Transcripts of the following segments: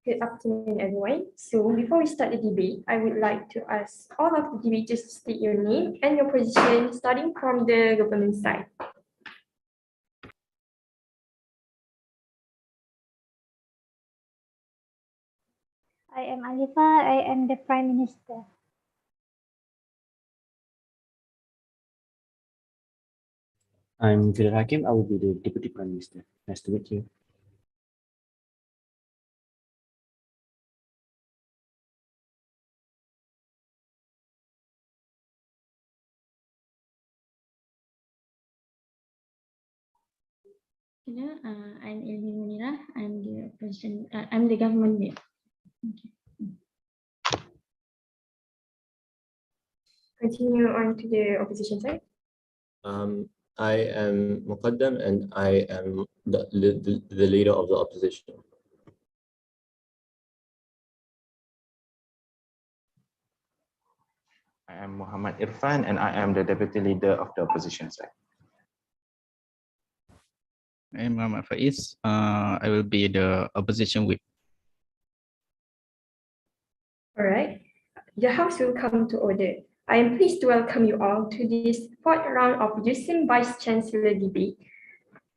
Good afternoon, everyone. So before we start the debate, I would like to ask all of the debaters to state your name and your position, starting from the government side. I am Alifa. I am the Prime Minister. I'm Fidel Hakim. I will be the Deputy Prime Minister. Nice to meet you. Hello, I'm Ilmi Munira. I'm the president. I'm the government leader. Continue on to the opposition side. I am Muqaddam and I am the leader of the opposition. I am Muhammad Irfan and I am the deputy leader of the opposition side. I am Muhammad Faiz. I will be the opposition whip. All right. The House will come to order. I am pleased to welcome you all to this fourth round of Using Vice Chancellor Debate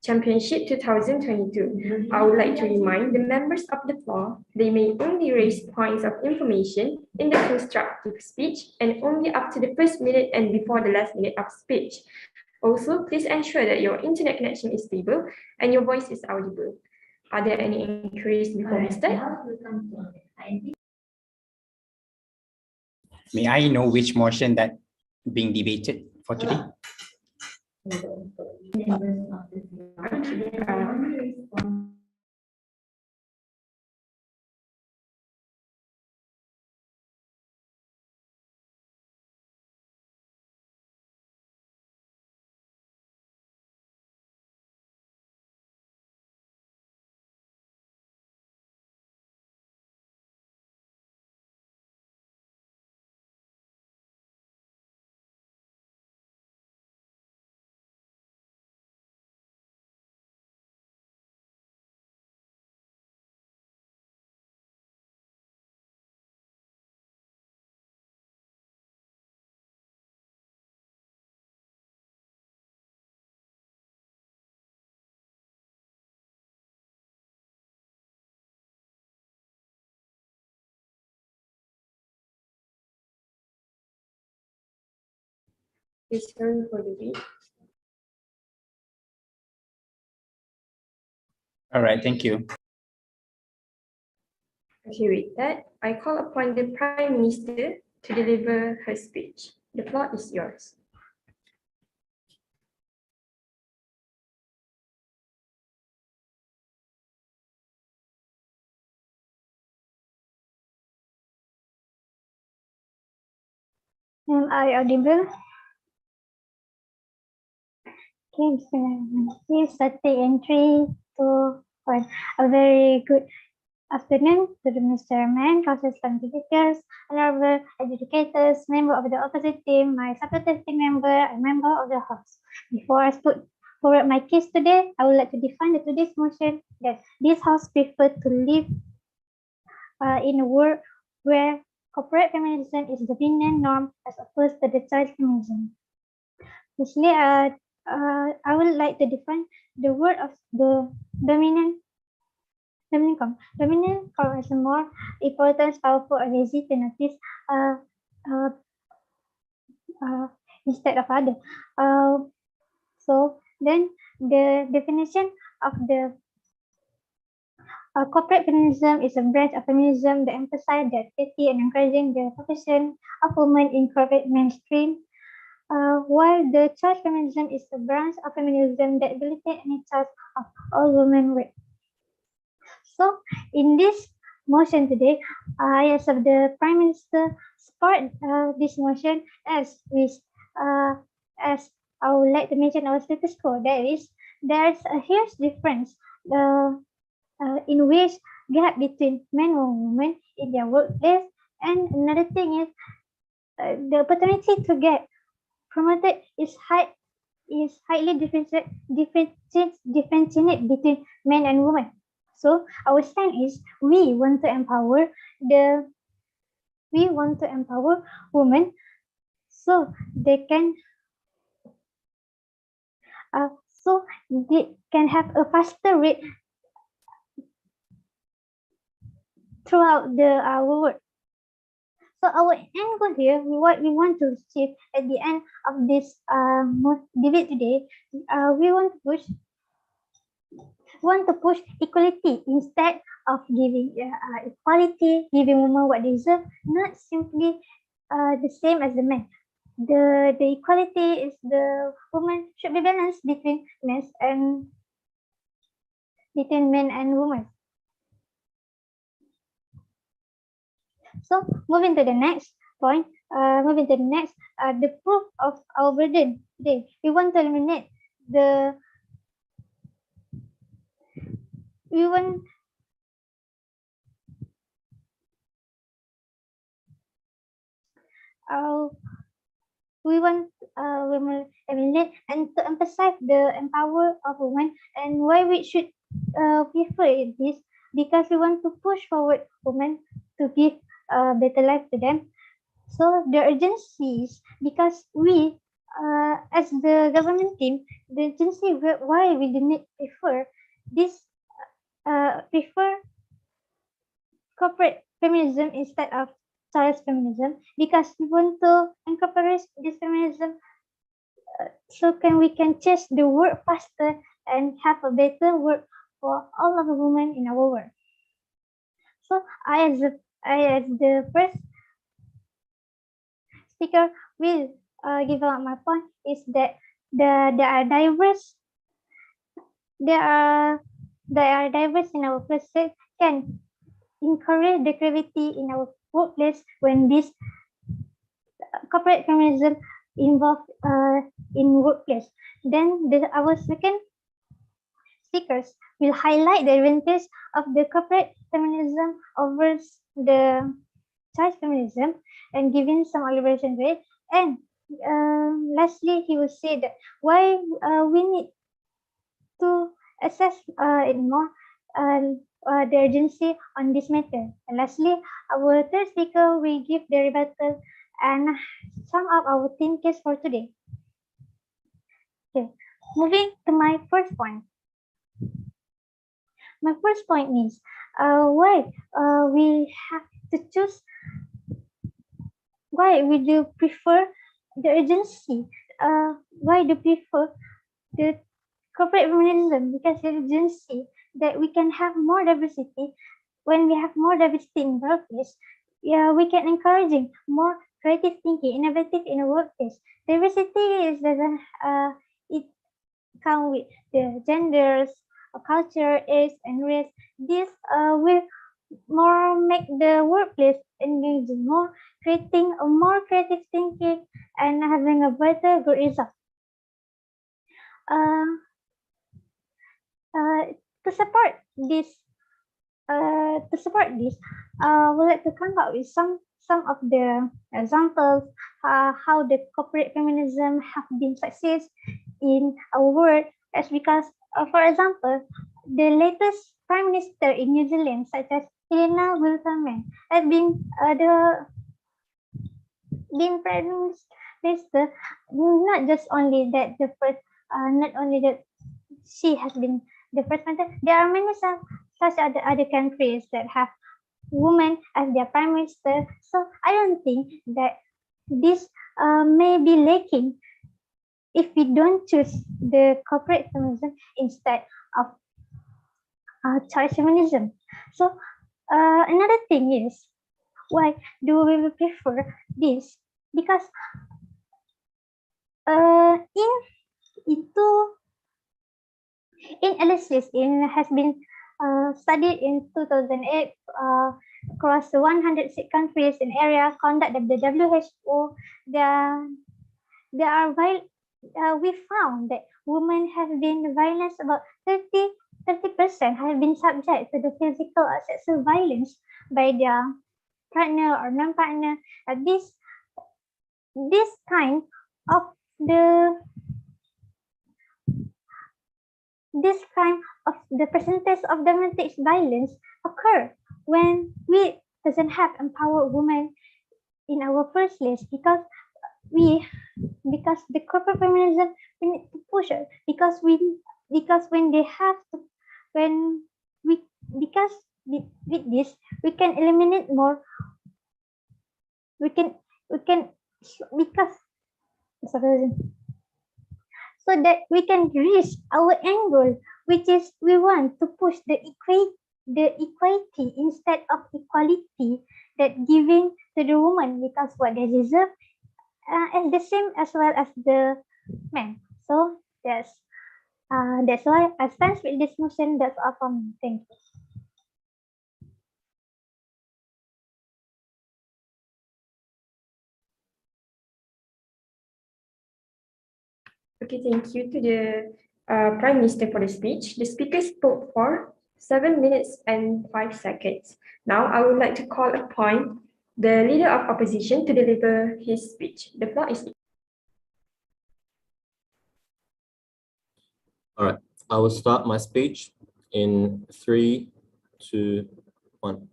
Championship 2022. I would like to remind the members of the floor they may only raise points of information in the constructive speech and only up to the first minute and before the last minute of speech. Also, please ensure that your internet connection is stable and your voice is audible. Are there any inquiries before we start? May I know which motion that being debated for today? Please turn for the debate. All right, thank you. Okay, with that, I call upon the Prime Minister to deliver her speech. The floor is yours. Am I audible? Okay, please starting in 3, 2, 1. A very good afternoon to the Mr. Chairman, Council Speakers, honorable educators, member of the opposite team, my supplementary member, and member of the House. Before I put forward my case today, I would like to define today's motion that this House prefer to live in a world where corporate feminism is the dominant norm as opposed to the child feminism. Firstly, I would like to define the word of the dominant as a more important, powerful, or easy to notice instead of other. So then the definition of the corporate feminism is a branch of feminism that emphasizes the activity and encouraging the participation of women in corporate mainstream, while the child feminism is a branch of feminism that validates any child of all women with. So, in this motion today, I, as of the Prime Minister, support this motion as I would like to mention our status quo. There's a huge difference in which gap between men and women in their workplace, and another thing is the opportunity to get promoted is highly differentiate between men and women. So our stand is we want to empower women so they can have a faster rate throughout our work. So our end goal here, what we want to achieve at the end of this debate today, we want to push equality instead of giving equality, giving women what they deserve, not simply the same as the men. The equality is the women should be balanced between men and women. So moving to the next point, the proof of our burden today. We want to eliminate we want women eliminate and to emphasize the empower of women, and why we should prefer this, because we want to push forward women to give a better life to them. So the urgency is because we, as the government team, the urgency why we didn't prefer this, prefer corporate feminism instead of choice feminism, because we want to incorporate this feminism so we can change the work faster and have a better work for all of the women in our world. So I as the first speaker will give out my point is that there are diverse in our workplace can encourage the creativity in our workplace when this corporate feminism involved in workplace. Then our second speakers will highlight the advantage of the corporate feminism over the choice feminism and giving some elaboration to it. And lastly, he will say that why we need to assess it more the urgency on this matter. And lastly, our third speaker will give the rebuttal and sum up our theme case for today. Okay, moving to my first point. My first point is why we have to choose. Why we do prefer the urgency? Why do we prefer the corporate feminism? Because the urgency that we can have more diversity. When we have more diversity in the workplace, we can encouraging more creative thinking, innovative in the workplace. Diversity is it come with the genders, culture, age, and race. This will more make the workplace engaging, more creating a more creative thinking and having a better good result. To support this, I would like to come up with some of the examples how the corporate feminism have been success in our world. As because, for example, the latest prime minister in New Zealand, such as Helena Wilson, has been prime minister. Not just only that the first, not only that she has been the first minister. There are many such other countries that have women as their prime minister. So I don't think that this may be lacking if we don't choose the corporate feminism instead of choice feminism. So another thing is, why do we prefer this? Because in analysis has been studied in 2008 across 106 countries in area conducted by the WHO. We found that women have been violence about 30% have been subject to the physical or sexual violence by their partner or non-partner. This kind of the this kind of the percentage of domestic violence occur when we doesn't have empowered women in our first place, because the corporate feminism, we need to push it, because when they have to, when we because with this we can eliminate more, we can because sorry, so that we can reach our end goal, which is we want to push the equality instead of equality, that giving to the woman because what they deserve is the same as well as the men. So that's why I stand with this motion. That's all from me. Thank you. Okay, thank you to the Prime Minister for the speech. The speaker spoke for 7 minutes and 5 seconds. Now, I would like to call upon the Leader of Opposition to deliver his speech. The floor is. All right, I will start my speech in 3, 2, 1.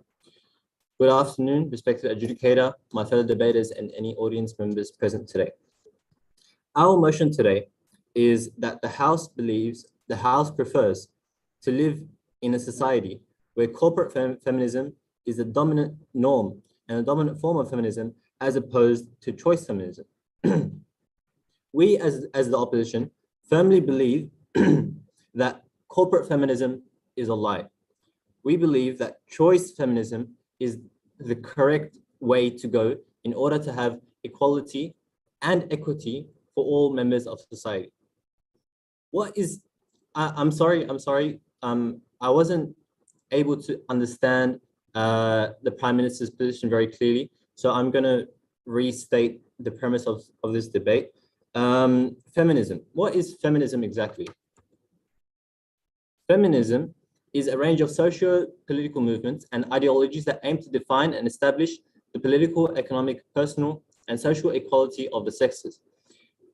Good afternoon, respected adjudicator, my fellow debaters, and any audience members present today. Our motion today is that the House prefers to live in a society where corporate feminism is the dominant norm and a dominant form of feminism as opposed to choice feminism. We as the opposition firmly believe that corporate feminism is a lie. We believe that choice feminism is the correct way to go in order to have equality and equity for all members of society. What is, I'm sorry, I wasn't able to understand the Prime Minister's position very clearly, so I'm going to restate the premise of this debate. Feminism. What is feminism exactly? Feminism is a range of socio-political movements and ideologies that aim to define and establish the political, economic, personal, and social equality of the sexes.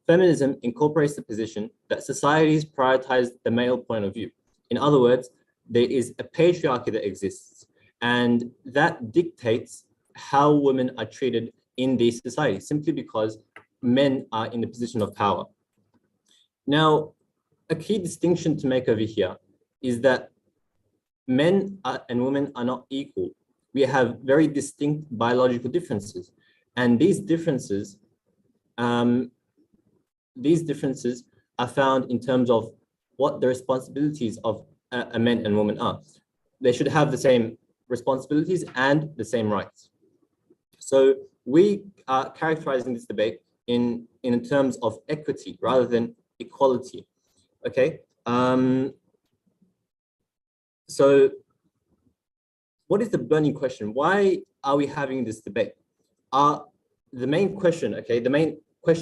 Feminism incorporates the position that societies prioritize the male point of view. In other words, there is a patriarchy that exists, and that dictates how women are treated in these societies, simply because men are in the position of power. Now, a key distinction to make over here is that men and women are not equal. We have very distinct biological differences, and these differences are found in terms of what the responsibilities of a man and woman are. They should have the same responsibilities and the same rights. So we are characterizing this debate in terms of equity rather than equality. Okay. So what is the burning question? Why are we having this debate? The main question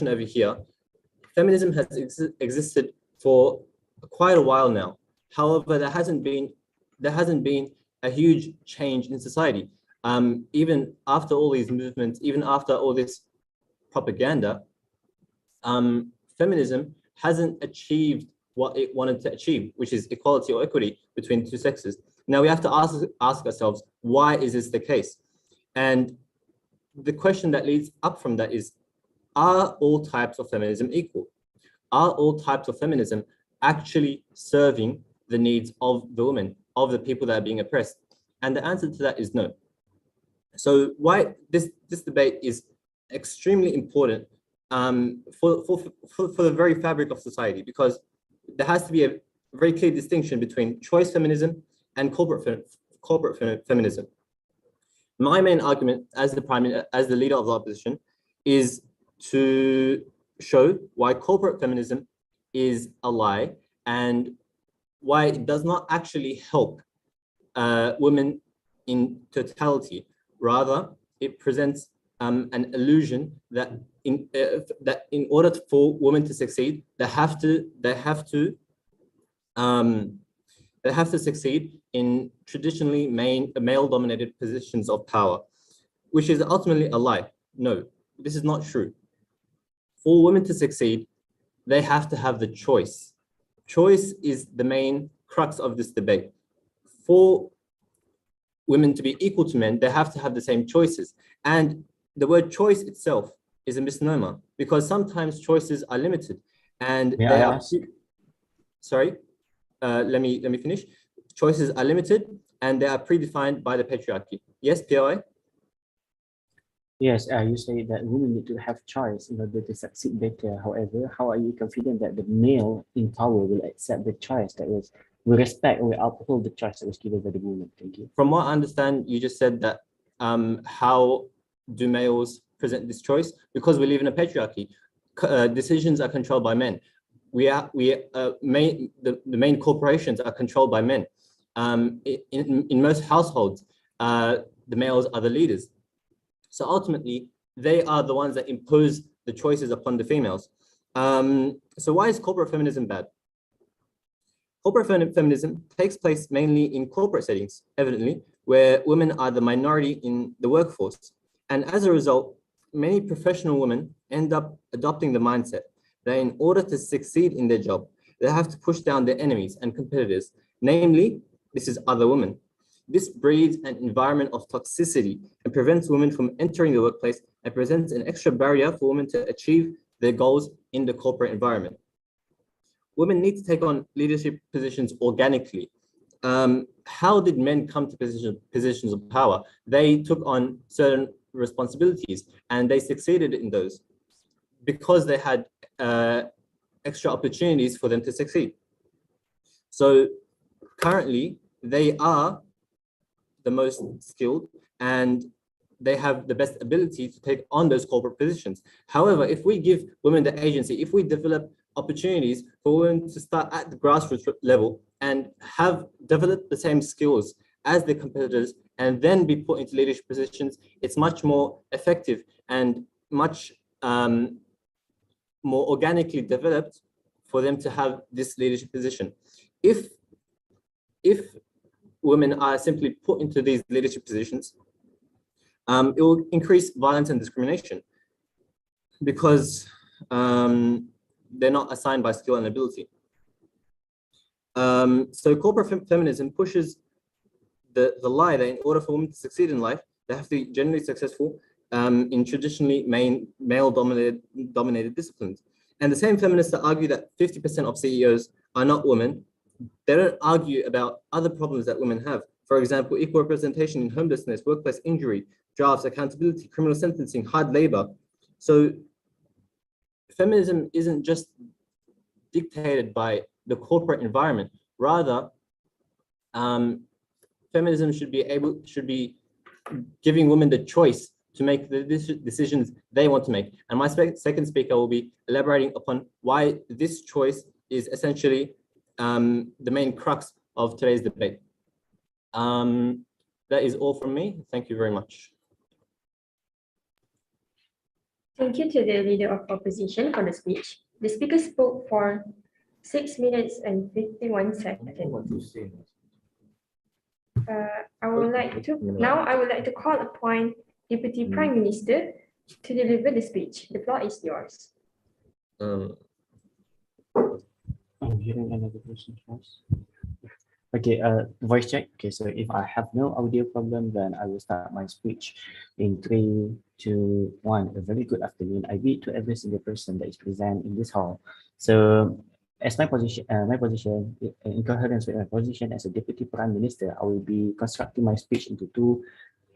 over here, feminism has existed for quite a while now. However, there hasn't been a huge change in society. Even after all these movements, even after all this propaganda, feminism hasn't achieved what it wanted to achieve, which is equality or equity between the two sexes. Now we have to ask ourselves, why is this the case? And the question that leads up from that is, are all types of feminism equal? Are all types of feminism actually serving the needs of the women, of the people that are being oppressed? And the answer to that is no. So why this debate is extremely important for the very fabric of society, because there has to be a very clear distinction between choice feminism and corporate feminism. My main argument as the leader of the opposition is to show why corporate feminism is a lie and why it does not actually help women in totality. Rather, it presents an illusion that in order for women to succeed, they have to succeed in traditionally male-dominated positions of power, which is ultimately a lie. No, this is not true. For women to succeed, they have to have the choice. choice is the main crux of this debate. For women to be equal to men, they have to have the same choices. And the word choice itself is a misnomer because sometimes choices are limited and May they I are, ask? sorry, let me finish. Choices are limited and they are predefined by the patriarchy. Yes, POI? Yes, you say that women need to have choice in order to succeed better. However, how are you confident that the male in power will accept the choice that was, will respect or will uphold the choice that was given by the woman? Thank you. From what I understand, you just said that how do males present this choice? Because we live in a patriarchy. Decisions are controlled by men. The main corporations are controlled by men. In most households, the males are the leaders. So ultimately, they are the ones that impose the choices upon the females. So why is corporate feminism bad? Corporate feminism takes place mainly in corporate settings, evidently, where women are the minority in the workforce. And as a result, many professional women end up adopting the mindset that in order to succeed in their job, they have to push down their enemies and competitors. Namely, this is other women. This breeds an environment of toxicity and prevents women from entering the workplace and presents an extra barrier for women to achieve their goals in the corporate environment. Women need to take on leadership positions organically. How did men come to positions of power? They took on certain responsibilities and they succeeded in those because they had extra opportunities for them to succeed. So currently, they are the most skilled and they have the best ability to take on those corporate positions. However, if we give women the agency, if we develop opportunities for women to start at the grassroots level and have developed the same skills as their competitors and then be put into leadership positions, it's much more effective and much more organically developed for them to have this leadership position. If women are simply put into these leadership positions, it will increase violence and discrimination because they're not assigned by skill and ability. So corporate feminism pushes the lie that in order for women to succeed in life, they have to be generally successful in traditionally male-dominated disciplines. And the same feminists that argue that 50% of CEOs are not women, they don't argue about other problems that women have. For example, equal representation in homelessness, workplace injury, drafts, accountability, criminal sentencing, hard labor. So feminism isn't just dictated by the corporate environment. Rather, feminism should be giving women the choice to make the decisions they want to make. And my second speaker will be elaborating upon why this choice is essentially the main crux of today's debate. That is all from me. Thank you very much. Thank you to the Leader of Opposition for the speech. The speaker spoke for 6 minutes and 51 seconds. I would like to call upon Deputy Prime Minister to deliver the speech. The floor is yours. I'm hearing another person first. Okay, voice check. Okay, so if I have no audio problem, then I will start my speech in 3, 2, 1. A very good afternoon. I greet to every single person that is present in this hall. So, as my position, in coherence with my position as a Deputy Prime Minister, I will be constructing my speech into 2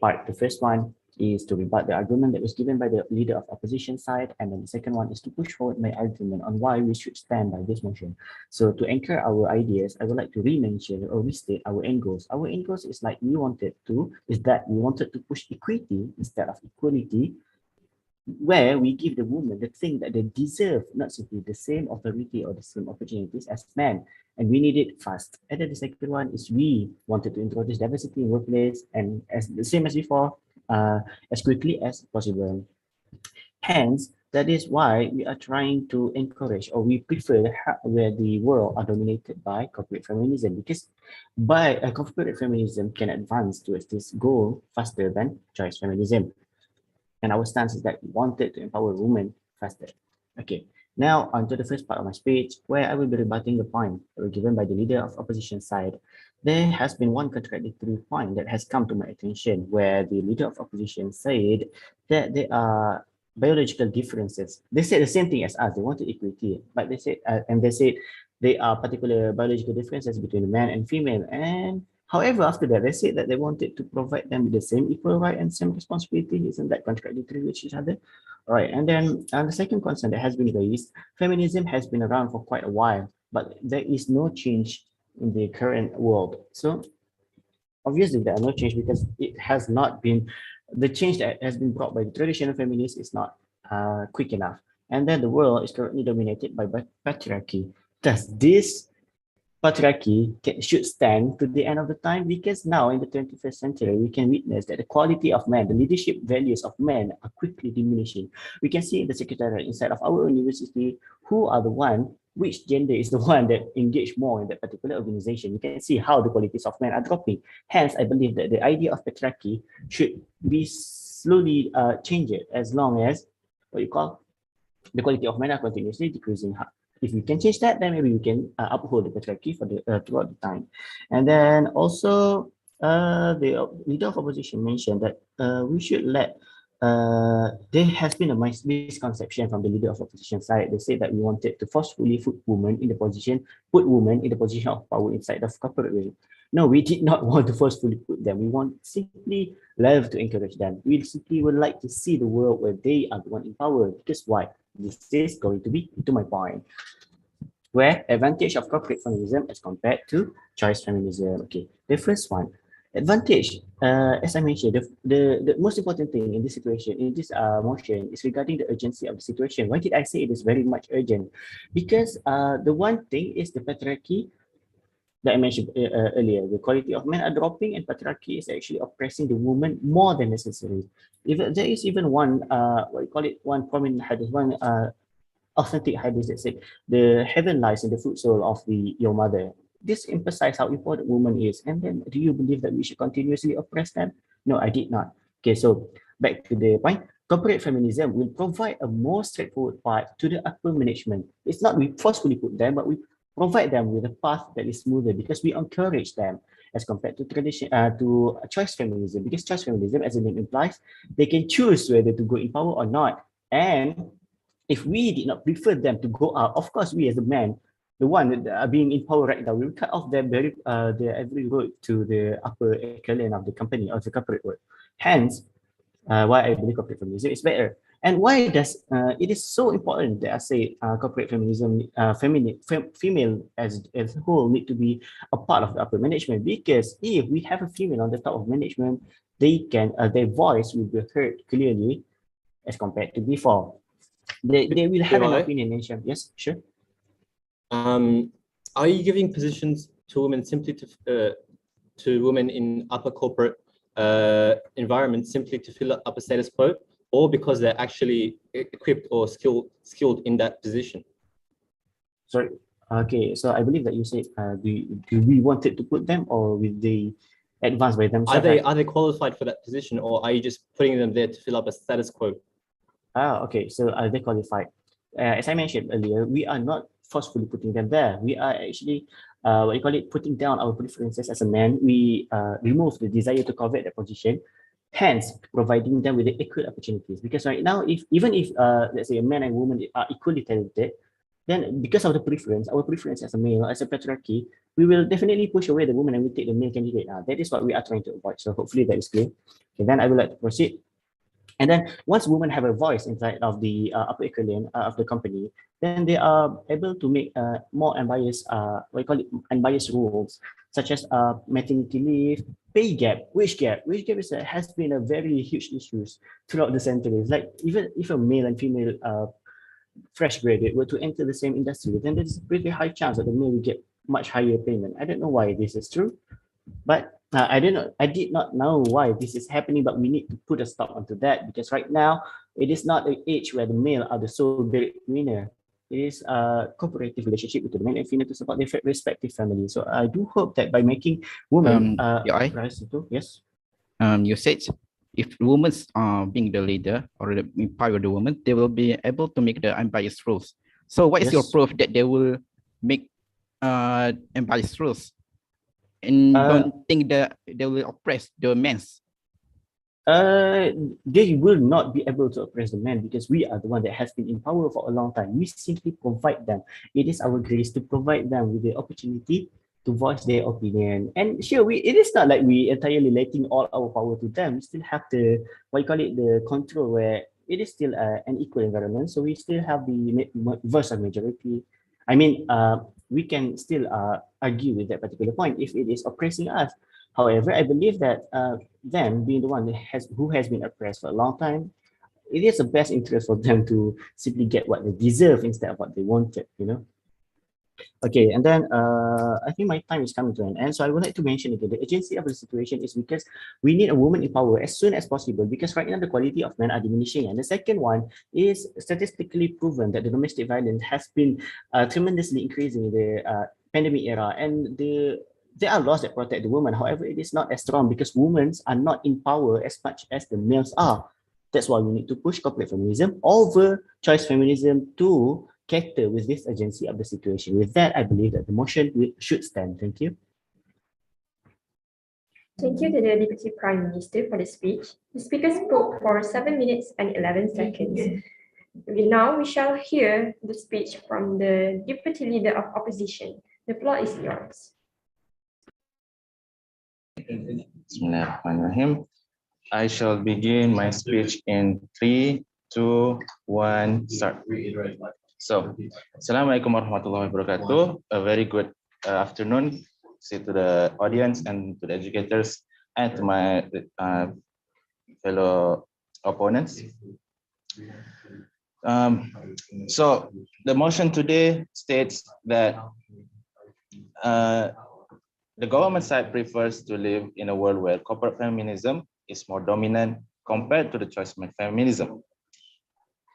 parts. The first one is to rebut the argument that was given by the Leader of Opposition side, and then the second one is to push forward my argument on why we should stand by this motion. So to anchor our ideas, I would like to re-mention or restate our end goals. Our end goals is like we wanted to push equity instead of equality, where we give the women the thing that they deserve, not simply the same authority or the same opportunities as men. And we need it fast. And then the second one is we wanted to introduce diversity in workplace and as the same as before, as quickly as possible. Hence, that is why we are trying to encourage, or we prefer where the world are dominated by corporate feminism, because by corporate feminism can advance towards this goal faster than choice feminism. And our stance is that we wanted to empower women faster. Okay, Now, onto the first part of my speech, where I will be rebutting the point given by the leader of opposition side. There has been one contradictory point that has come to my attention, where the leader of opposition said that there are biological differences. They said the same thing as us. They wanted equity, but they said, there are particular biological differences between man and female. And however, after that, they said that they wanted to provide them with the same equal right and same responsibility. Isn't that contradictory with each other? All right, and then the second concern that has been raised, feminism has been around for quite a while, but there is no change in the current world. So obviously there are no change because it has not been, the change that has been brought by the traditional feminists is not quick enough. And then the world is currently dominated by patriarchy. Does this patriarchy should stand to the end of the time? Because now in the 21st century, we can witness that the quality of men, the leadership values of men are quickly diminishing. We can see in the secretariat inside of our university who are the one, which gender is the one that engage more in that particular organization. You can see how the qualities of men are dropping. Hence, I believe that the idea of patriarchy should be slowly changed as long as what you call the quality of men are continuously decreasing. If we can change that, then maybe we can uphold the patriarchy for the throughout the time. And then also, the leader of opposition mentioned that we should let. There has been a misconception from the leader of opposition side. They said that we wanted to forcefully put women in the position of power inside the corporate world. No, we did not want to forcefully put them. We want simply love to encourage them. We simply would like to see the world where they are the one in power. Because why? This is going to be to my point. Where advantage of corporate feminism as compared to choice feminism. Okay, the first one, advantage. As I mentioned, the most important thing in this situation, in this motion, is regarding the urgency of the situation. Why did I say it is very much urgent? Because the one thing is the patriarchy that I mentioned earlier. The quality of men are dropping, and patriarchy is actually oppressing the woman more than necessary. Even there is even one one prominent hadith, one authentic hadith that said the heaven lies in the foot sole of your mother. This emphasizes how important woman is. And then, do you believe that we should continuously oppress them? No, I did not. Okay, so back to the point. Corporate feminism will provide a more straightforward path to the upper management. It's not we forcefully put them, but we provide them with a path that is smoother because we encourage them as compared to choice feminism. Because choice feminism, as the name implies, they can choose whether to go in power or not. And if we did not prefer them to go out, of course, we as a man, the one that are being in power right now, we will cut off their every road to the upper echelon of the company or the corporate world. Hence, why I believe corporate feminism is better. And why does it is so important that I say corporate feminism, female as a whole need to be a part of the upper management? Because if we have a female on the top of management, they can their voice will be heard clearly as compared to before. They will have an opinion. Yes, sure. Are you giving positions to women simply to women in upper corporate environment simply to fill up a status quo, or because they're actually equipped or skilled in that position? Sorry. Okay, so I believe that you said, do we wanted to put them, or will they advance by themselves? Are they qualified for that position, or are you just putting them there to fill up a status quo? Okay, so are they qualified? As I mentioned earlier, we are not forcefully putting them there. We are actually putting down our preferences as a man. We remove the desire to covet that position, hence providing them with the equal opportunities. Because right now, even if let's say a man and woman are equally talented, then because of the preference, our preference as a male, as a patriarchy, we will definitely push away the woman and we take the male candidate. That is what we are trying to avoid. So hopefully that is clear. Okay, then I would like to proceed. And then once women have a voice inside of the upper echelon of the company, then they are able to make more unbiased, unbiased rules, such as maternity leave, pay gap, wage gap. Wage gap has been a very huge issue throughout the centuries. Like even if a male and female fresh graduate were to enter the same industry, then there's a pretty high chance that the male will get much higher payment. I don't know why this is true, but I did not know why this is happening, but we need to put a stop onto that, because right now it is not an age where the male are the sole breadwinner. It is a cooperative relationship with the men and female to support their respective families. So I do hope that by making women rise into, yes. You said if women are being the leader or empower the woman, they will be able to make the unbiased rules. So what is your Yes. proof that they will make unbiased rules and don't think that they will oppress the men? They will not be able to oppress the men because we are the one that has been in power for a long time. We simply provide them. It is our grace to provide them with the opportunity to voice their opinion. And sure, it is not like we entirely letting all our power to them. We still have the, what you call it, the control where it is still an equal environment. So we still have the verse of majority. I mean, we can still argue with that particular point if it is oppressing us. However, I believe that them being the one that who has been oppressed for a long time, it is the best interest for them to simply get what they deserve instead of what they wanted, you know. Okay, and then I think my time is coming to an end. So I would like to mention again, the urgency of the situation is because we need a woman in power as soon as possible because right now the quality of men are diminishing. And the second one is statistically proven that the domestic violence has been tremendously increasing in the pandemic era. And there are laws that protect the woman. However, it is not as strong because women are not in power as much as the males are. That's why we need to push corporate feminism over choice feminism to cater with this urgency of the situation. With that, I believe that the motion should stand. Thank you. Thank you to the Deputy Prime Minister for the speech. The speaker spoke for 7 minutes and 11 seconds. Now we shall hear the speech from the Deputy Leader of Opposition. The floor is yours. Bismillahirrahmanirrahim. I shall begin my speech in 3, 2, 1, start. So, Assalamualaikum warahmatullahi wabarakatuh. A very good afternoon to the audience and to the educators and to my fellow opponents. So, the motion today states that the government side prefers to live in a world where corporate feminism is more dominant compared to the choice feminism.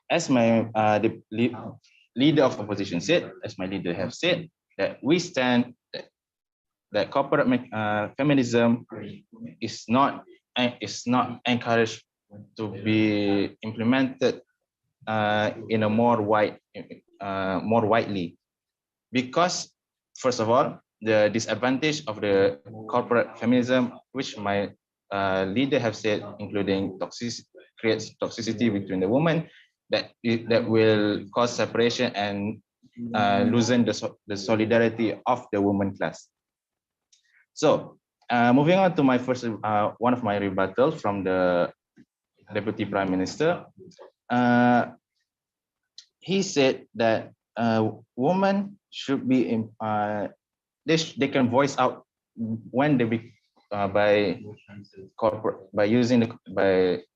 As my the leader of opposition said, as my leader have said, that we stand that corporate feminism is not encouraged to be implemented in a more widely, because first of all, the disadvantage of the corporate feminism, which my leader have said, including creates toxicity between the women, that will cause separation and loosen the solidarity of the woman class. So moving on to my first one of my rebuttals from the Deputy Prime Minister, he said that women should be they can voice out when they be by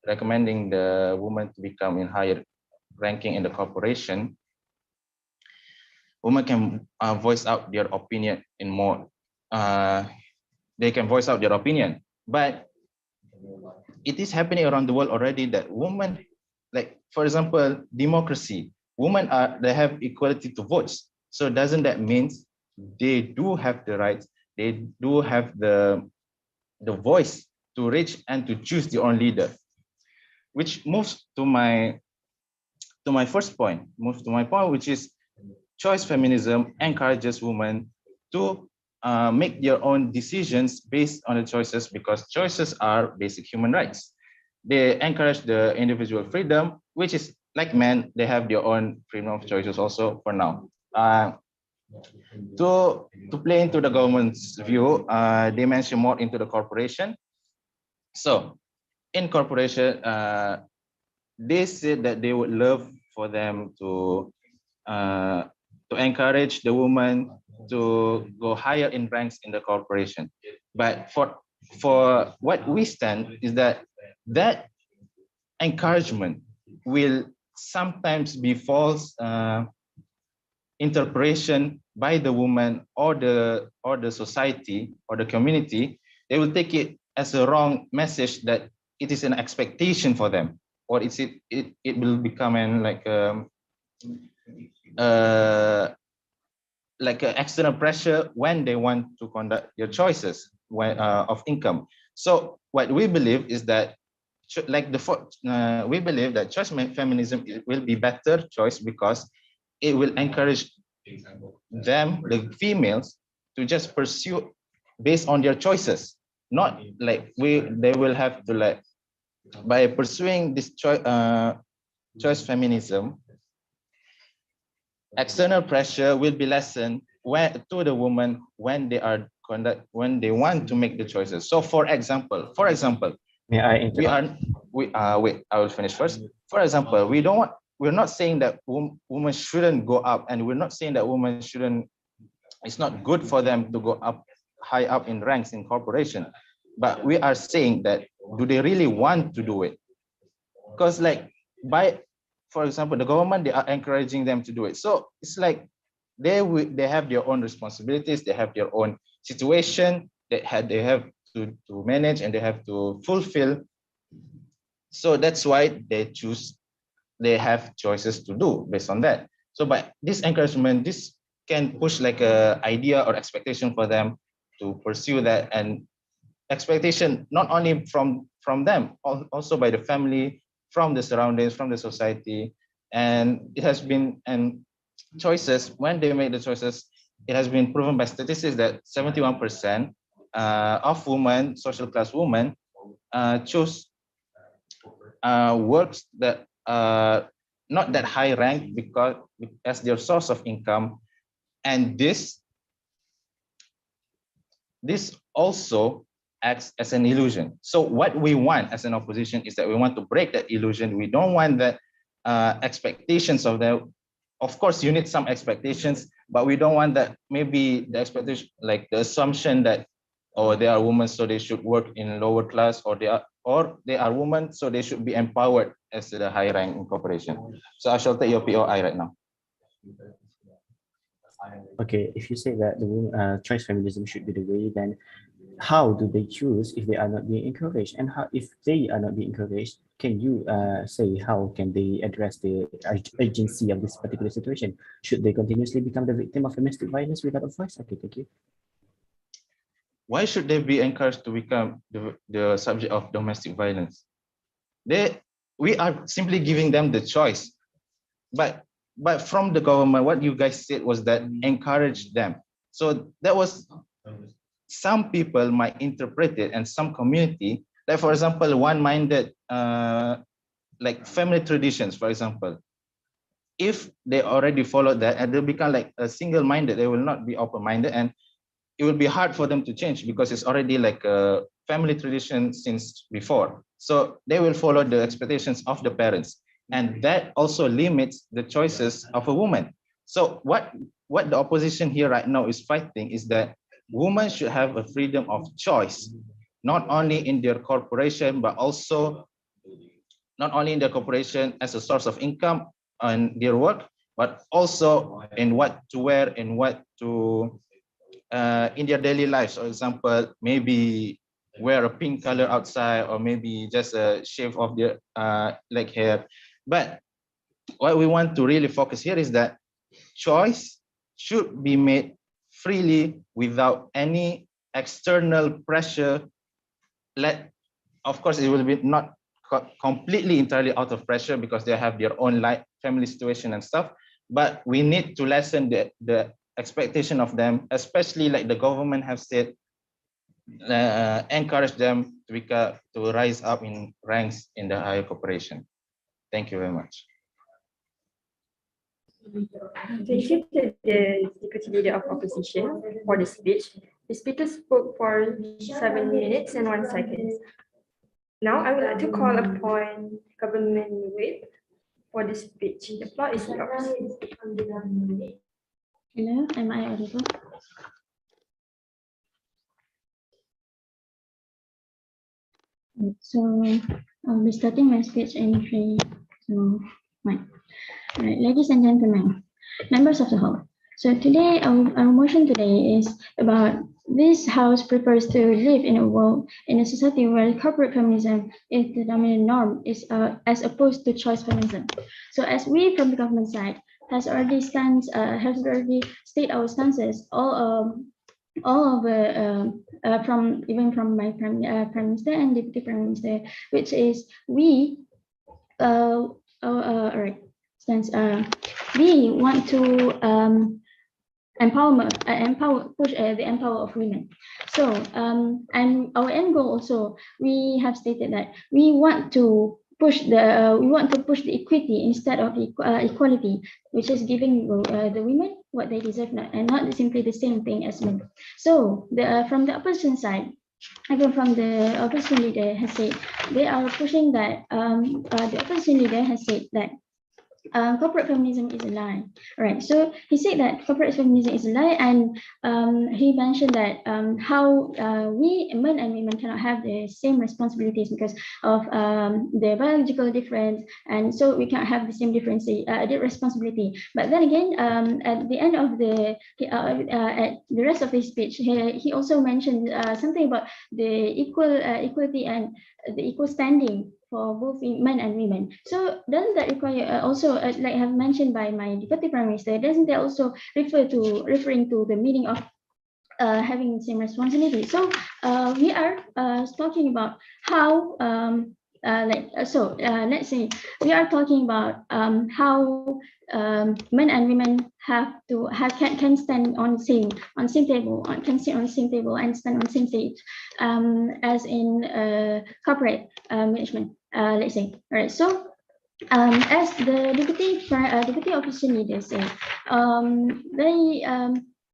recommending the woman to become in higher ranking in the corporation. Women can voice out their opinion in more. They can voice out their opinion, but it is happening around the world already that women, like for example, democracy, women they have equality to votes. So doesn't that mean they do have the rights? They do have the voice to reach and to choose their own leader, which moves to my first point. Moves to my point, which is choice feminism encourages women to make their own decisions based on the choices, because choices are basic human rights. They encourage the individual freedom, which is like men, they have their own freedom of choices also for now. To play into the government's view, they mention more into the corporation. So in corporation, they said that they would love for them to encourage the woman to go higher in ranks in the corporation. But for what we stand is that encouragement will sometimes be false interpretation by the woman or the society or the community. They will take it as a wrong message that it is an expectation for them, or it will become like an external pressure when they want to conduct their choices of income. So what we believe is that we believe that choice feminism will be better choice, because it will encourage them, the females, to just pursue based on their choices, not like they will have to like, by pursuing this choice feminism, external pressure will be lessened to the woman when they want to make the choices. So for example, May I interrupt? wait, I will finish first. For example, we're not saying that women shouldn't go up, and we're not saying that women shouldn't, it's not good for them to go up high up in ranks in corporation, but we are saying that, do they really want to do it? Because like, for example, the government, they are encouraging them to do it. So it's like they have their own responsibilities, they have their own situation that they have to manage, and they have to fulfill. So that's why they have choices to do based on that. So by this encouragement, this can push like a idea or expectation for them to pursue that, and expectation not only from them, also by the family, from the surroundings, from the society. And it has been, and choices, when they make the choices, it has been proven by statistics that 71% of women, social class women, choose works that not that high rank because as their source of income. And this also acts as an illusion. So what we want as an opposition is that we want to break that illusion. We don't want that expectations of them. Of course, you need some expectations, but we don't want that, maybe the expectation, like the assumption that, oh, they are women, so they should work in lower class, or they are women, so they should be empowered as the high rank in corporation. So I shall take your POI right now. Okay, if you say that the choice feminism should be the way, then how do they choose if they are not being encouraged? And how, if they are not being encouraged, can you say how can they address the urgency of this particular situation? Should they continuously become the victim of domestic violence without a voice? Okay, thank you. Why should they be encouraged to become the subject of domestic violence? We are simply giving them the choice. But from the government, what you guys said was that encourage them. So that was, some people might interpret it, and some community, like for example, one-minded, like family traditions, for example, if they already follow that and they become like a single-minded, they will not be open-minded, and it will be hard for them to change because it's already like a family tradition since before. So they will follow the expectations of the parents, and that also limits the choices of a woman. So what the opposition here right now is fighting is that women should have a freedom of choice, not only in their corporation, but also not only in their corporation as a source of income on their work, but also in what to wear and what to in their daily lives. For example, maybe wear a pink color outside, or maybe just a shave of their leg hair. But what we want to really focus here is that choice should be made freely without any external pressure. Of course, it will be not completely entirely out of pressure because they have their own life, family situation and stuff. But we need to lessen the expectation of them, especially like the government have said, encourage them to rise up in ranks in the higher corporation. Thank you very much. Thank you to the Deputy Leader of Opposition for the speech. The speaker spoke for 7 minutes and 1 second. Now I would like to call upon Government Whip for the speech. The floor is yours. Hello, am I audible? So I'll be starting my speech in 3, 2, 1. Right, ladies and gentlemen, members of the House. So today, our motion today is about this House prefers to live in a society where corporate feminism is the dominant norm, as opposed to choice feminism. So as we from the government side has already state our stances, all of from my prime minister and deputy prime minister, which is we all right. instance, we want to empower the empower of women. So and our end goal also, we have stated that we want to push the equity instead of equality, which is giving the women what they deserve, and not simply the same thing as men. So from the opposition side, even from the opposition leader has said they are pushing that the opposition leader has said that corporate feminism is a lie, right? So he said that corporate feminism is a lie, and he mentioned that how we men and women cannot have the same responsibilities because of the biological difference, and so we can't have the same responsibility. But then again, at the end of at the rest of his speech, he also mentioned something about the equality and the equal standing for both men and women. So doesn't that require also, like I have mentioned by my Deputy Prime Minister, doesn't that also referring to the meaning of having the same responsibility? So we are talking about how let's say we are talking about how men and women can stand on same table, can sit on the same table and stand on the same stage as in corporate management, let's say. All right, so as the deputy opposition leader said,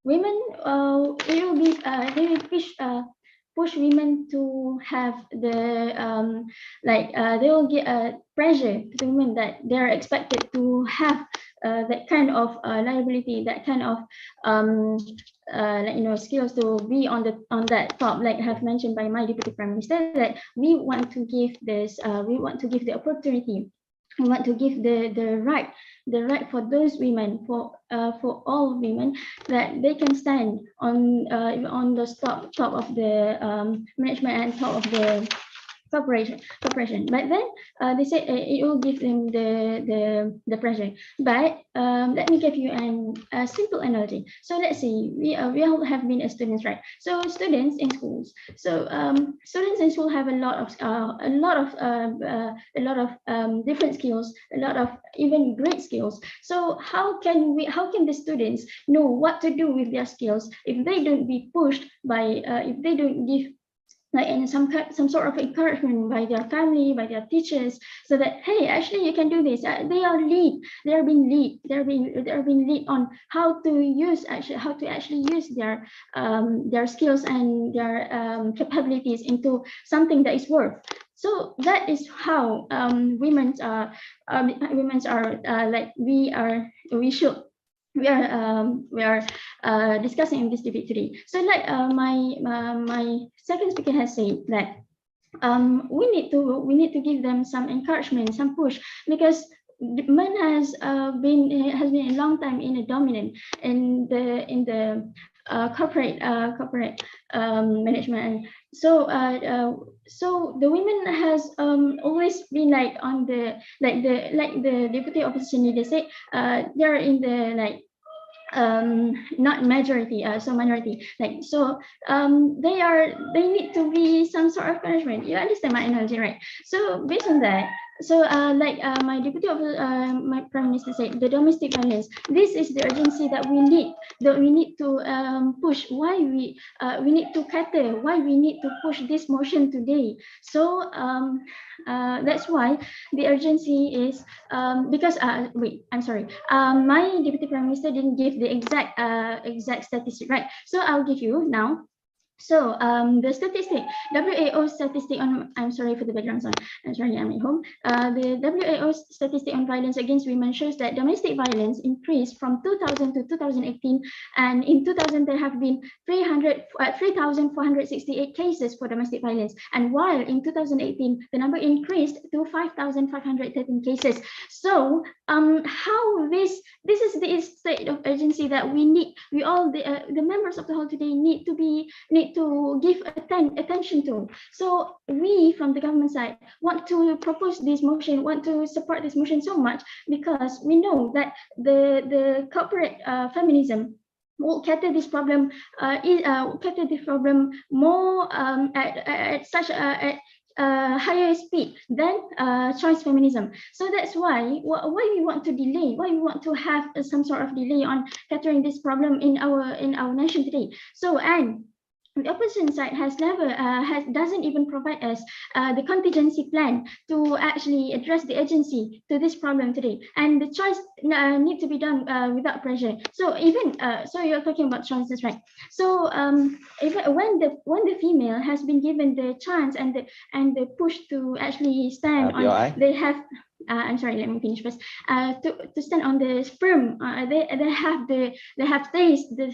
women they will push women to have the they will get pressure to the women that they're expected to have that kind of liability, that kind of skills to be on that top, like have mentioned by my Deputy Prime Minister, that we want to give the opportunity, we want to give the right for those women, for all women, that they can stand on the top of the management and top of the corporation. But then they say it will give them the pressure. But let me give you a simple analogy. So let's say we all have been students, right? So students in schools. So students in school have a lot of different skills, a lot of even great skills. So how can the students know what to do with their skills if they don't be pushed by if they don't give and some sort of encouragement by their family, by their teachers, so that hey, actually you can do this. They are being lead on how to actually use their skills and their capabilities into something that is worth. So that is how women's are like we are discussing in this debate today. So like my second speaker has said that we need to give them some encouragement, some push, because men has been a long time in a dominant in the corporate management, and so the women has always been like on the deputy opposition leader say they're in the not majority, so minority, like so they need to be some sort of punishment. You understand my analogy, right? So based on that, so my deputy of my prime minister said, the domestic violence, this is the urgency that we need, to push, why we need to cater, why we need to push this motion today. So that's why the urgency is because wait, I'm sorry, my deputy prime minister didn't give the exact statistic, right? So I'll give you now. So the statistic, WAO statistic on, I'm sorry for the background sound, I'm sorry, I'm at home. The WAO statistic on violence against women shows that domestic violence increased from 2000 to 2018, and in 2000 there have been 3,468 cases for domestic violence, and while in 2018 the number increased to 5,513 cases. So how this is the state of urgency that we need, we all the members of the whole today need to give attention to. So we from the government side want to propose this motion, want to support this motion so much, because we know that the corporate feminism will cater this problem more at such a higher speed than choice feminism. So that's why we want to delay, why we want to have some sort of delay on capturing this problem in our nation today. So, and the opposition side has never doesn't even provide us the contingency plan to actually address the urgency to this problem today, and the choice need to be done without pressure. So even so you're talking about choices, right? So even when the female has been given the chance and the push to actually stand on, they have I'm sorry, let me finish first. To stand on the firm, they have faced the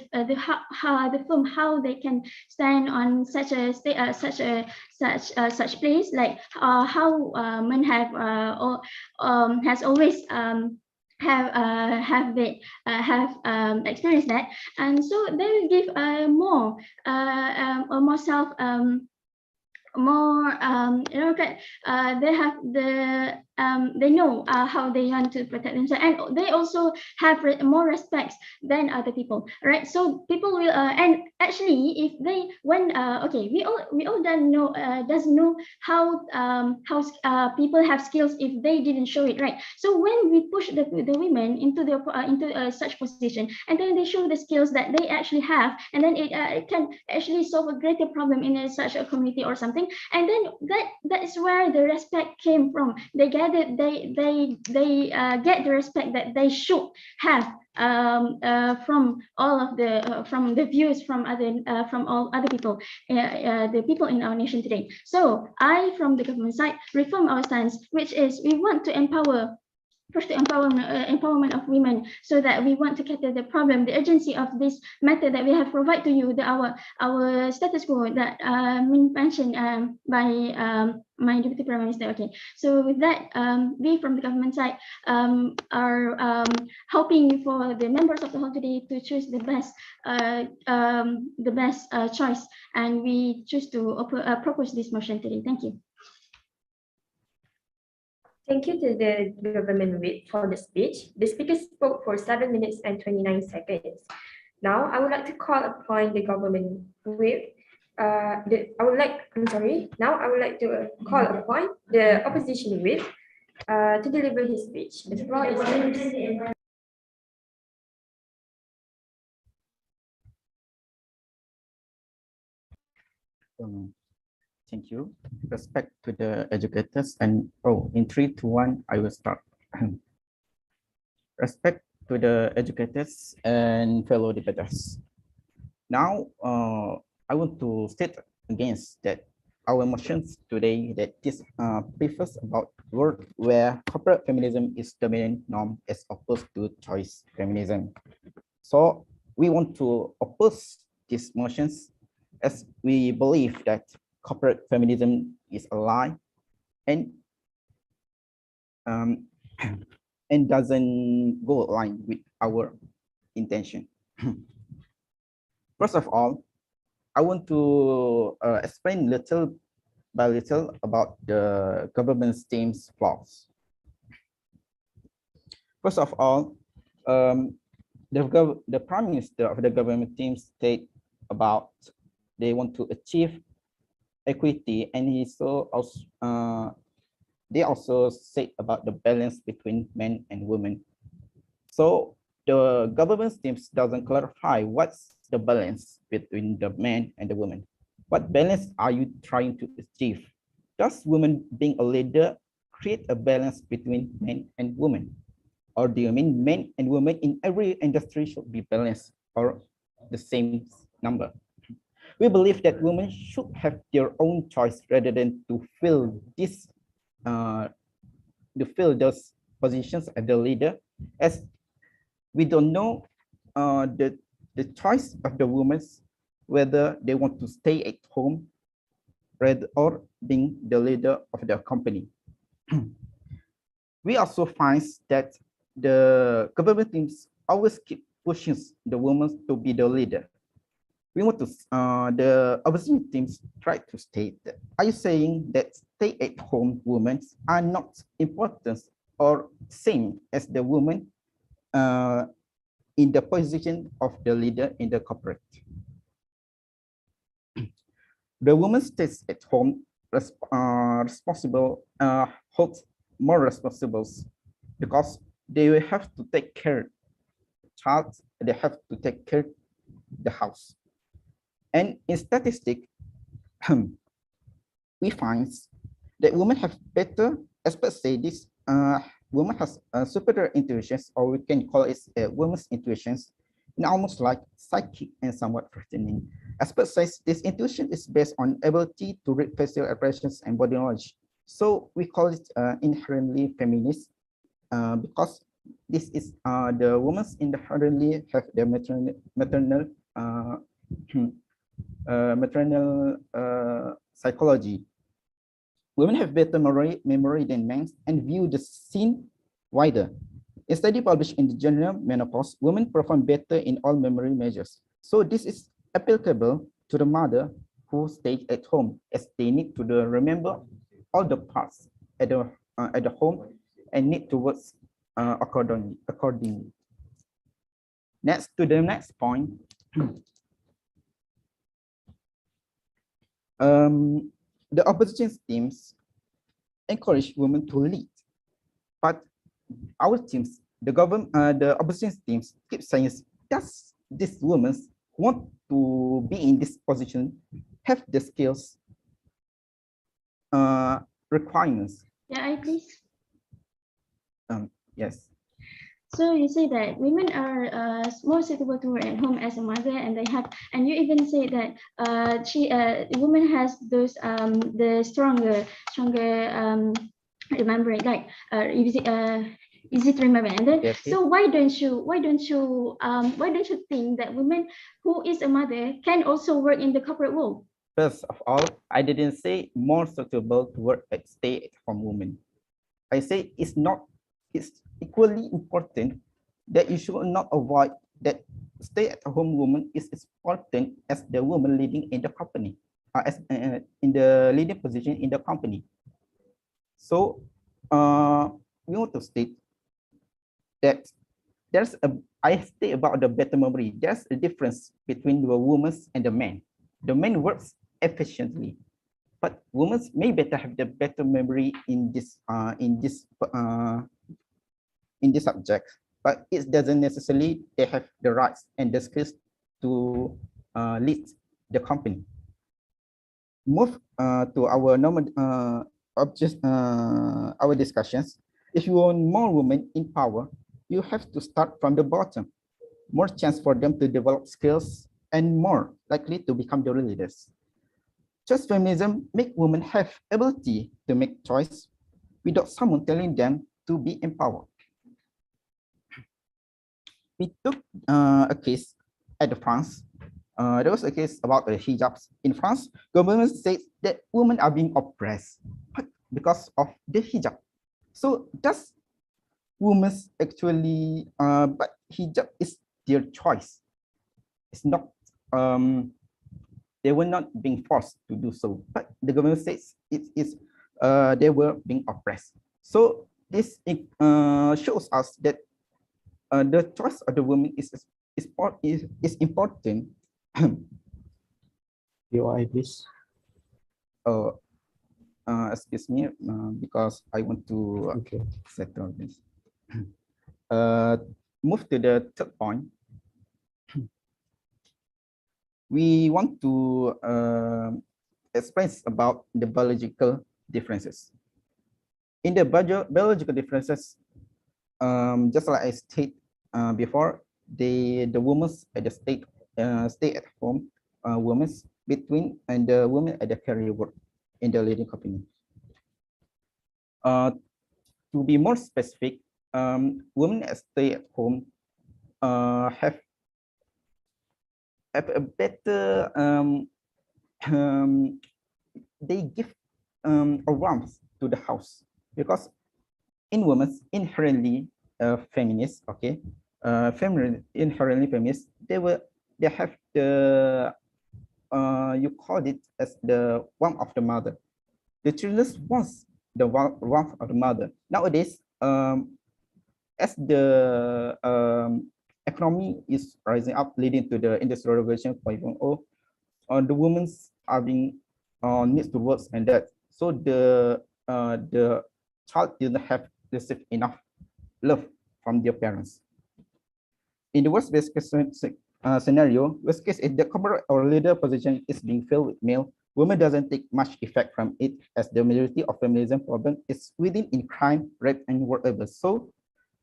firm, how they can stand on such a such place, like how men have has always have experienced that, and so they will give more self more they have the they know how they want to protect themselves, and they also have more respect than other people, right? So people will and actually if they when okay, we all don't know doesn't know how people have skills if they didn't show it, right? So when we push the women into the into such position, and then they show the skills that they actually have, and then it can actually solve a greater problem in such a community or something, and then that is where the respect came from. They get it, they get the respect that they should have from all of the views from all other people, the people in our nation today. So I, from the government side, reform our stance, which is we want to push the empowerment of women, so that we want to cater the problem, the urgency of this matter that we have provided to you, our status quo that mentioned by my deputy prime minister. Okay, so with that, we from the government side are hoping for the members of the whole today to choose the best choice, and we choose to propose this motion today. Thank you. Thank you to the government whip for the speech. The speaker spoke for 7 minutes and 29 seconds. Now, I would like to call upon the government whip. Now I would like to call upon the opposition whip to deliver his speech. The floor is yours. Thank you. Respect to the educators, and in 3, 2, 1, I will start. Respect to the educators and fellow debaters. Now, I want to state against that our motions today that this prefers about world where corporate feminism is dominant norm as opposed to choice feminism. So we want to oppose these motions, as we believe that corporate feminism is a lie and and doesn't go align with our intention. First of all, I want to explain little by little about the government's team's flaws. First of all, the prime minister of the government team state about they want to achieve equity, and they also said about the balance between men and women. So the government teams doesn't clarify what's the balance between the men and the women. What balance are you trying to achieve? Does women being a leader create a balance between men and women? Or do you mean men and women in every industry should be balanced or the same number? We believe that women should have their own choice rather than to fill those positions as the leader, as we don't know the choice of the women, whether they want to stay at home or being the leader of their company. We also find that the government teams always keep pushing the women to be the leader. We want to, the opposition teams try to state that, are you saying that stay-at-home women are not important or same as the women in the position of the leader in the corporate? The woman stays at home holds more responsibles because they will have to take care child, they have to take care the house. And in statistic, we find that women have better, experts say this, women has superior intuitions, or we can call it women's intuitions, and almost like psychic and somewhat threatening. Experts say this intuition is based on ability to read facial expressions and body knowledge. So we call it inherently feminist because this is the women inherently have their maternal psychology. Women have better memory than men and view the scene wider. A study published in the journal Menopause, women perform better in all memory measures. So this is applicable to the mother who stays at home, as they need to remember all the parts at the home and need to work accordingly. Next to the next point. The opposition teams encourage women to lead, but our teams, the opposition teams keep saying, does these women want to be in this position, have the skills, requirements? Yeah, I please. Yes. So you say that women are more suitable to work at home as a mother, and they have, and you even say that woman has those the stronger remembering, like easy to remember. And then Yes, so why don't you think that women who is a mother can also work in the corporate world? First of all, I didn't say more suitable to work at stay-at-home women. I say it's equally important that you should not avoid that stay-at-home woman is important as the woman leading in the company, in the leading position in the company. So we want to state that I state about the better memory. There's a difference between the woman and the man. The man works efficiently, but women may better have the better memory in this subject, but it doesn't necessarily they have the rights and the skills to lead the company. Move to our normal our discussions. If you want more women in power, you have to start from the bottom. More chance for them to develop skills and more likely to become the leaders. Just feminism make women have ability to make choice without someone telling them to be empowered. We took a case at France. There was a case about the hijabs. In France, government said that women are being oppressed because of the hijab. So does women actually, but hijab is their choice. It's not, they were not being forced to do so, but the government says it is, they were being oppressed. So this shows us that the choice of the woman is important. UI, please. Excuse me, because I want to settle this. Move to the third point. We want to explain about the biological differences. In the biological differences, just like I stated before, the women at the stay at home women between and the women at the career work in the leading company. To be more specific, women at stay at home have a better they give a warmth to the house, because in women inherently feminist, okay, inherently feminist, they have the you called it as the warmth of the mother. The children wants the warmth of the mother. Nowadays, as the economy is rising up, leading to the Industrial Revolution 5.0, the women are being needs to work and that. So the child didn't have received enough love from their parents. In the worst case scenario, worst case if the corporate or leader position is being filled with male, women doesn't take much effect from it, as the majority of feminism problem is within in crime, rape, and whatever. So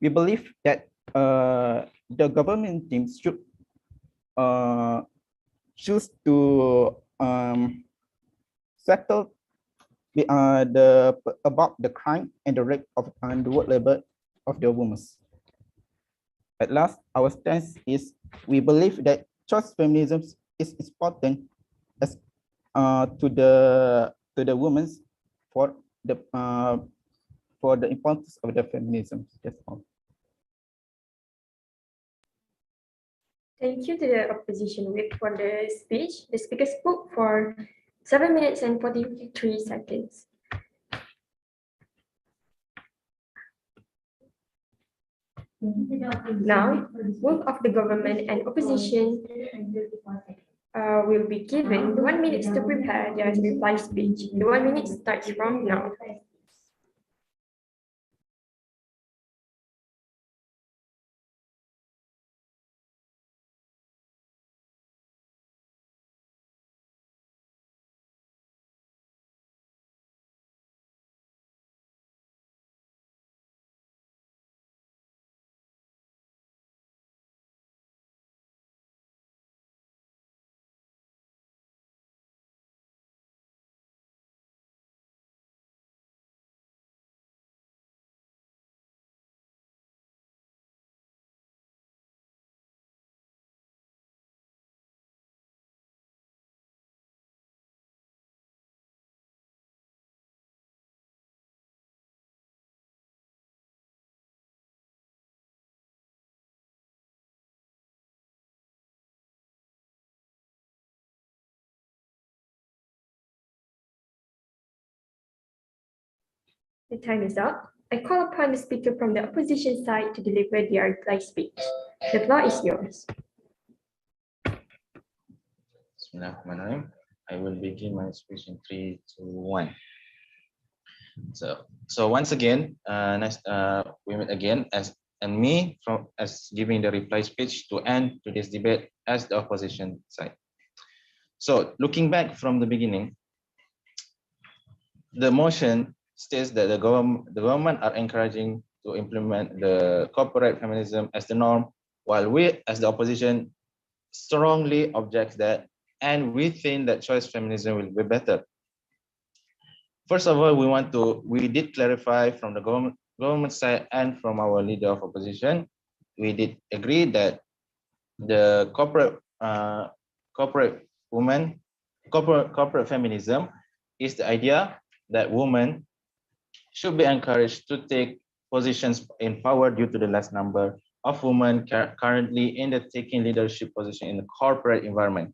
we believe that the government teams should choose to settle about the crime and the rape of and the work labor of the women. At last, our stance is we believe that choice feminism is important as to the women for the importance of the feminism. That's all. Thank you to the opposition whip for the speech. The speaker spoke for 7 minutes and 43 seconds. Now, both of the government and opposition will be given 1 minute to prepare their reply speech. The 1 minute starts from now. The time is up. I call upon the speaker from the opposition side to deliver their reply speech. The floor is yours. Bismillahirrahmanirrahim. I will begin my speech in 3, 2, 1. So once again, we meet again as giving the reply speech to end today's debate as the opposition side. So looking back from the beginning, the motion states that the government are encouraging to implement the corporate feminism as the norm, while we as the opposition strongly object that, and we think that choice feminism will be better. First of all, we did clarify from the government side and from our leader of opposition, we did agree that the corporate feminism is the idea that women should be encouraged to take positions in power due to the less number of women currently in the taking leadership position in the corporate environment.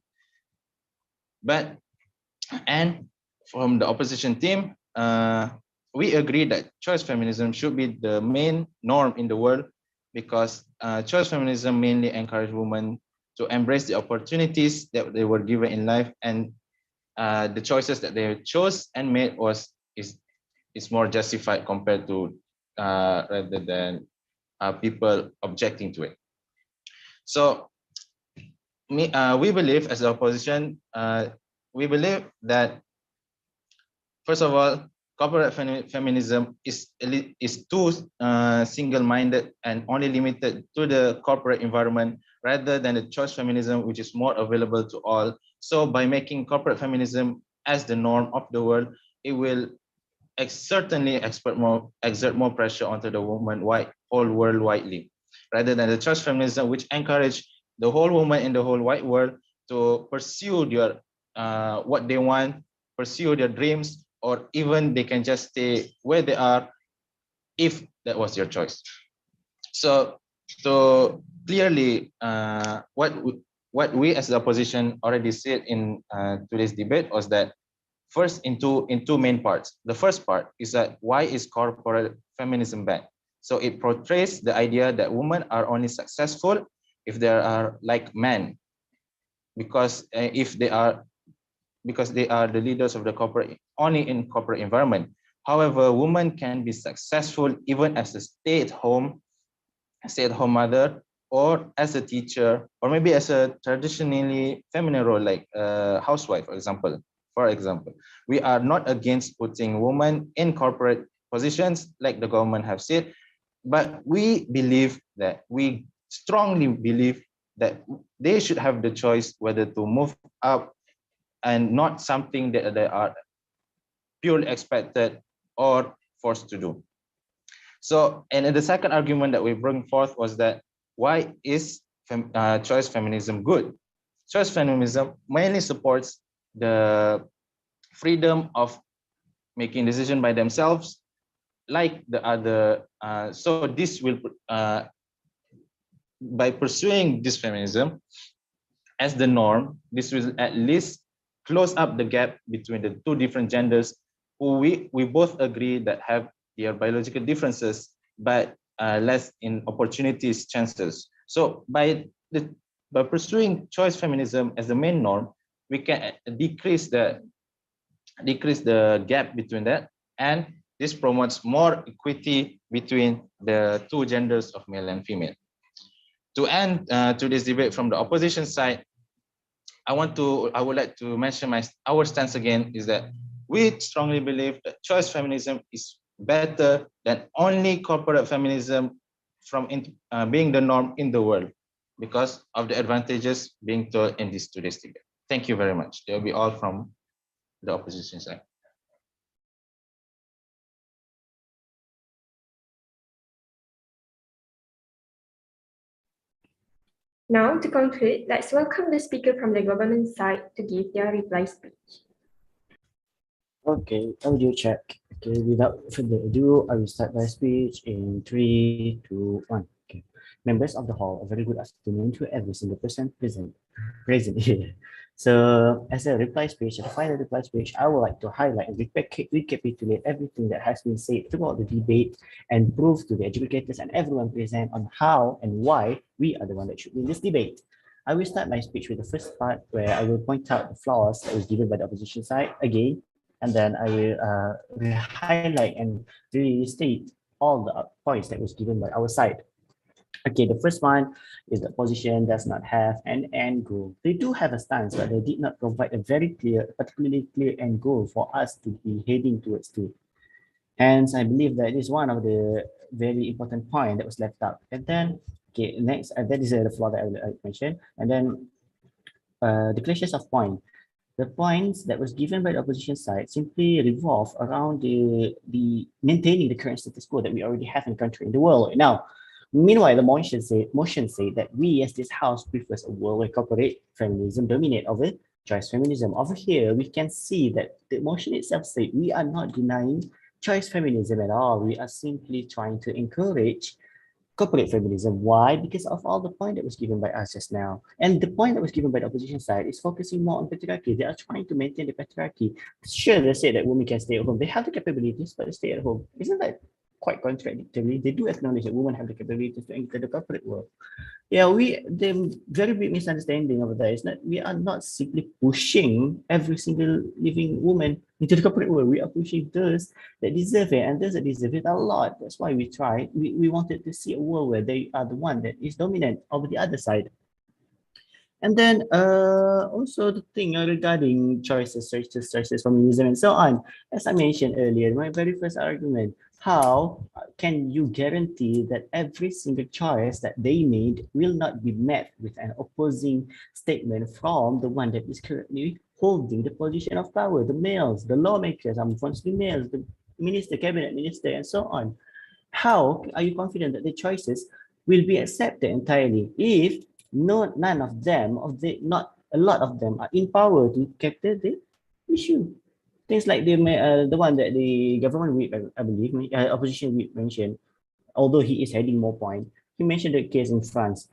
And from the opposition team, we agree that choice feminism should be the main norm in the world, because choice feminism mainly encourages women to embrace the opportunities that they were given in life, and the choices that they chose and made is more justified compared to rather than people objecting to it. So we believe as the opposition, we believe that first of all, corporate feminism is too single-minded and only limited to the corporate environment rather than the choice feminism, which is more available to all. So by making corporate feminism as the norm of the world, it will certainly exert more pressure onto the woman whole world widely, rather than the choice feminism, which encourage the whole woman in the whole wide world to pursue their what they want, pursue their dreams, or even they can just stay where they are if that was your choice. So clearly, what we as the opposition already said in today's debate was that first in two main parts. The first part is that why is corporate feminism bad? So it portrays the idea that women are only successful if they are like men, because if they are because they are the leaders of the corporate, only in corporate environment. However, women can be successful even as a stay-at-home mother, or as a teacher, or maybe as a traditionally feminine role like a housewife, for example. We are not against putting women in corporate positions like the government have said, but we strongly believe that they should have the choice whether to move up, and not something that they are purely expected or forced to do. So, and the second argument that we bring forth was that why is choice feminism good? Choice feminism mainly supports the freedom of making decision by themselves, like the other. So this will, by pursuing this feminism as the norm, this will at least close up the gap between the two different genders who we both agree that have their biological differences, but less in opportunities, chances. So by pursuing choice feminism as the main norm, we can decrease the gap between that, and this promotes more equity between the two genders of male and female. To end today's debate from the opposition side, I would like to mention our stance again is that we strongly believe that choice feminism is better than only corporate feminism from being the norm in the world, because of the advantages being told in today's debate. Thank you very much. That will be all from the opposition side. Now, to conclude, let's welcome the speaker from the government side to give their reply speech. Okay, audio check. Okay, without further ado, I will start my speech in 3, 2, 1. Okay. Members of the hall, a very good afternoon to every single person present here. So, as a reply speech, a final reply speech, I would like to highlight and recapitulate everything that has been said throughout the debate and prove to the educators and everyone present on how and why we are the one that should win this debate. I will start my speech with the first part where I will point out the flaws that was given by the opposition side again, and then I will highlight and restate all the points that was given by our side. Okay, the first one is the opposition does not have an end goal. They do have a stance, but they did not provide a very clear, particularly clear end goal for us to be heading towards to. Hence, I believe that is one of the very important point that was left out. And then, okay, next, that is the flaw that I mentioned. And then the clashes of point. The points that was given by the opposition side simply revolve around the maintaining the current status quo that we already have in the country, in the world right now. Meanwhile, the motion say that we as this house prefers a world where corporate feminism dominate over choice feminism. Over here, we can see that the motion itself says we are not denying choice feminism at all. We are simply trying to encourage corporate feminism. Why? Because of all the point that was given by us just now. And the point that was given by the opposition side is focusing more on patriarchy. They are trying to maintain the patriarchy. Sure, they say that women can stay at home. They have the capabilities, but they stay at home. Isn't that quite contradictory? They do acknowledge that women have the capabilities to enter the corporate world. Yeah, the very big misunderstanding over there is that we are not simply pushing every single living woman into the corporate world. We are pushing those that deserve it, and those that deserve it a lot. That's why we tried. We wanted to see a world where they are the one that is dominant over the other side. And then also the thing regarding choices, feminism, and so on. As I mentioned earlier, my very first argument, how can you guarantee that every single choice that they made will not be met with an opposing statement from the one that is currently holding the position of power, the males, the lawmakers, unfortunately males, the minister, cabinet minister, and so on? How are you confident that the choices will be accepted entirely if none of them, not a lot of them, are in power to capture the issue? Things like the one that the government whip, I believe, opposition whip mentioned, although he is heading more point, he mentioned the case in France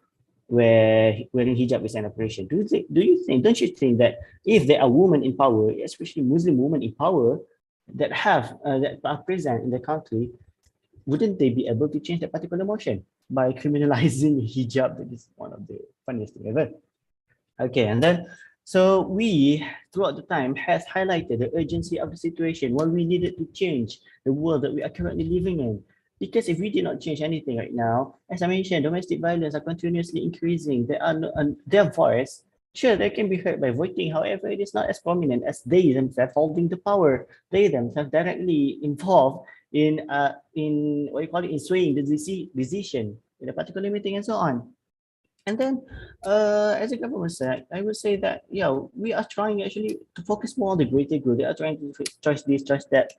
where wearing hijab is an operation. Don't you think that if there are women in power, especially Muslim women in power, that are present in the country, wouldn't they be able to change that particular motion by criminalizing hijab? That is one of the funniest thing ever. Okay, and then So we, throughout the time, has highlighted the urgency of the situation, what we needed to change the world that we are currently living in. Because if we did not change anything right now, as I mentioned, domestic violence are continuously increasing. They are their voice, sure, they can be heard by voting. However, it is not as prominent as they themselves holding the power. They themselves directly involved in what you call it, in swaying the decision in a particular meeting and so on. And then, as a government said, I would say that, yeah, we are trying actually to focus more on the greater good. They are trying to choose this, choose that.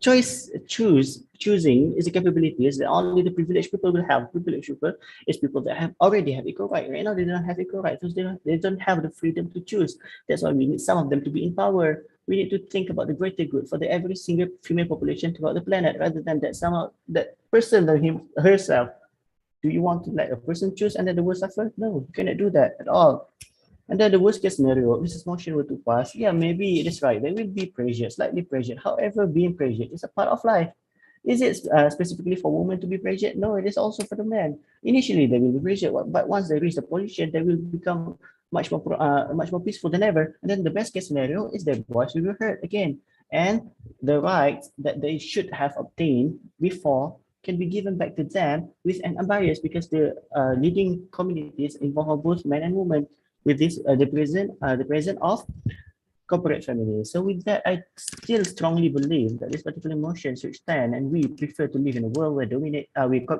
Choosing is a capability is that only the privileged people will have. Privileged people is people that already have equal right. Right now, they don't have equal rights because they don't have the freedom to choose. That's why we need some of them to be in power. We need to think about the greater good for the every single female population throughout the planet, rather than that that person or herself. Do you want to let a person choose and then the world suffer? No, you cannot do that at all. And then the worst case scenario, if this motion were to pass, yeah, maybe it is right. There will be pressure, slightly pressured. However, being pressured is a part of life. Is it specifically for women to be pressured? No, it is also for the men. Initially, they will be pressured, but once they reach the position, they will become much more peaceful than ever. And then the best case scenario is their voice will be heard again, and the rights that they should have obtained before can be given back to them with an unbiased, because the leading communities involve both men and women with this the present of corporate families. So with that, I still strongly believe that this particular motion should stand, and we prefer to live in a world where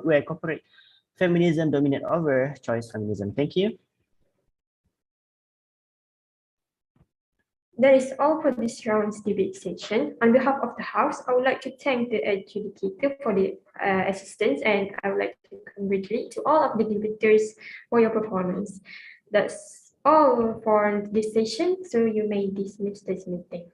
where corporate feminism dominate over choice feminism. Thank you. That is all for this round's debate session. On behalf of the House, I would like to thank the adjudicator for the assistance, and I would like to congratulate to all of the debaters for your performance. That's all for this session, so you may dismiss this meeting.